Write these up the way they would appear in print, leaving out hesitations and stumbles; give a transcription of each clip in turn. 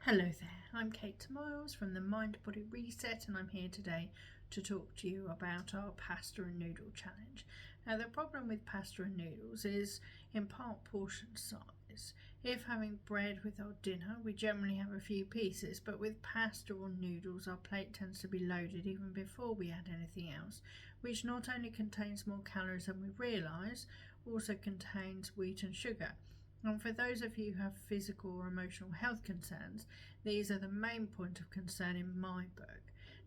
Hello there, I'm Kate Miles from the Mind Body Reset, and I'm here today to talk to you about our pasta and noodle challenge. Now, the problem with pasta and noodles is in part portion size. If having bread with our dinner, we generally have a few pieces, but with pasta or noodles, our plate tends to be loaded even before we add anything else, which not only contains more calories than we realise, also contains wheat and sugar. And for those of you who have physical or emotional health concerns, these are the main point of concern in my book.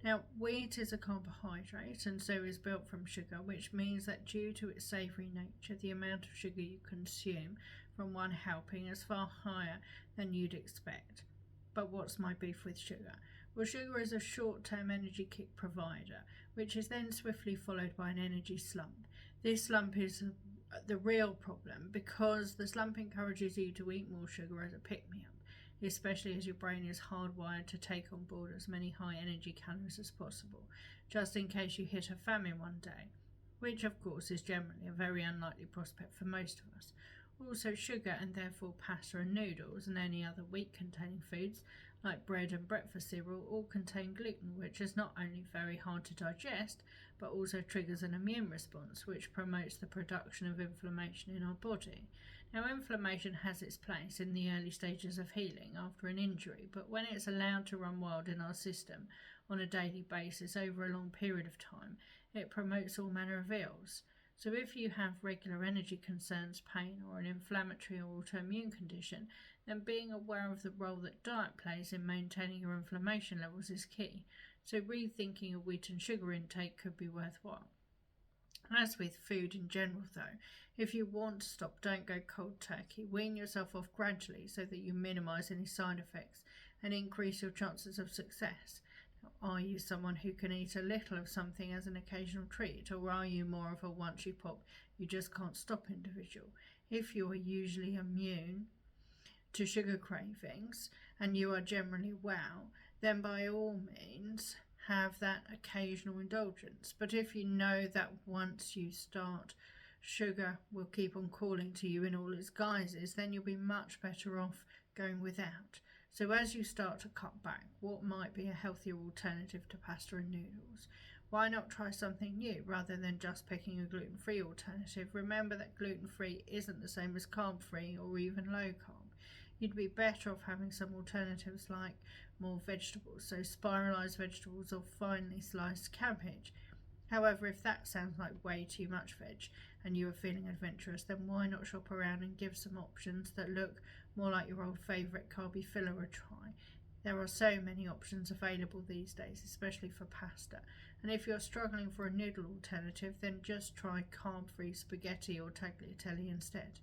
Now, wheat is a carbohydrate and so is built from sugar, which means that due to its savoury nature, the amount of sugar you consume from one helping is far higher than you'd expect. But what's my beef with sugar? Well, sugar is a short-term energy kick provider, which is then swiftly followed by an energy slump. This slump is the real problem because the slump encourages you to eat more sugar as a pick-me-up, especially as your brain is hardwired to take on board as many high energy calories as possible, just in case you hit a famine one day, which of course is generally a very unlikely prospect for most of us. Also, sugar and therefore pasta and noodles and any other wheat-containing foods like bread and breakfast cereal all contain gluten, which is not only very hard to digest but also triggers an immune response which promotes the production of inflammation in our body. Now, inflammation has its place in the early stages of healing after an injury, but when it's allowed to run wild in our system on a daily basis over a long period of time, it promotes all manner of ills. So if you have regular energy concerns, pain, or an inflammatory or autoimmune condition, then being aware of the role that diet plays in maintaining your inflammation levels is key. So rethinking your wheat and sugar intake could be worthwhile. As with food in general though, if you want to stop, don't go cold turkey. Wean yourself off gradually so that you minimise any side effects and increase your chances of success. Are you someone who can eat a little of something as an occasional treat, or are you more of a once you pop, you just can't stop individual? If you are usually immune to sugar cravings and you are generally well, then by all means have that occasional indulgence. But if you know that once you start, sugar will keep on calling to you in all its guises, then you'll be much better off going without. So as you start to cut back, what might be a healthier alternative to pasta and noodles? Why not try something new rather than just picking a gluten-free alternative? Remember that gluten-free isn't the same as carb-free or even low carb. You'd be better off having some alternatives like more vegetables, so spiralized vegetables or finely sliced cabbage. However, if that sounds like way too much veg and you are feeling adventurous, then why not shop around and give some options that look more like your old favourite carby filler a try? There are so many options available these days, especially for pasta. And if you're struggling for a noodle alternative, then just try carb-free spaghetti or tagliatelle instead.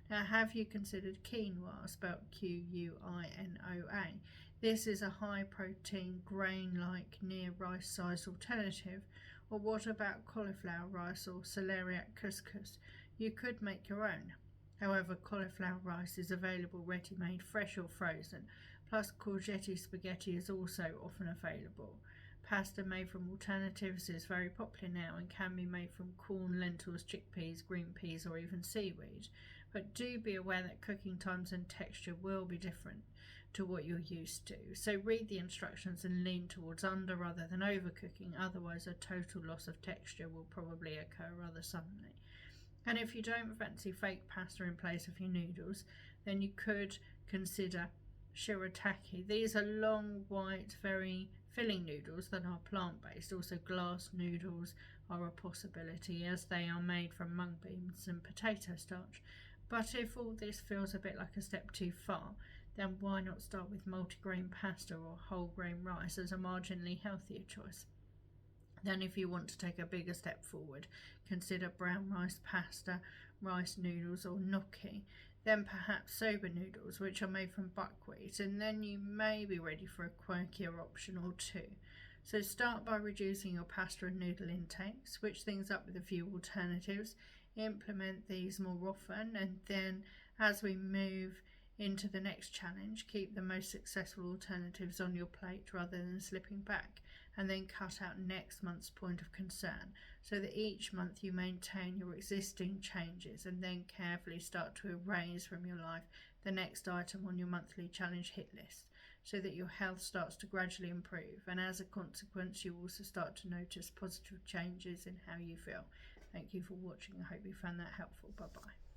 Now, have you considered quinoa, spelt Quinoa? This is a high-protein, grain-like, near rice-sized alternative. Or what about cauliflower rice or celeriac couscous? You could make your own. However, cauliflower rice is available ready-made, fresh or frozen, plus courgette spaghetti is also often available. Pasta made from alternatives is very popular now and can be made from corn, lentils, chickpeas, green peas or even seaweed. But do be aware that cooking times and texture will be different to what you're used to. So read the instructions and lean towards under rather than overcooking, otherwise a total loss of texture will probably occur rather suddenly. And if you don't fancy fake pasta in place of your noodles, then you could consider shirataki. These are long, white, very filling noodles that are plant-based. Also, glass noodles are a possibility as they are made from mung beans and potato starch. But if all this feels a bit like a step too far, then why not start with multigrain pasta or whole grain rice as a marginally healthier choice? Then if you want to take a bigger step forward, consider brown rice pasta, rice noodles or gnocchi, then perhaps soba noodles which are made from buckwheat, and then you may be ready for a quirkier option or two. So start by reducing your pasta and noodle intake, switch things up with a few alternatives, implement these more often, and then as we move into the next challenge, keep the most successful alternatives on your plate rather than slipping back, and then cut out next month's point of concern so that each month you maintain your existing changes and then carefully start to erase from your life the next item on your monthly challenge hit list. so that your health starts to gradually improve, and as a consequence you also start to notice positive changes in how you feel. Thank you for watching. I hope you found that helpful. Bye bye.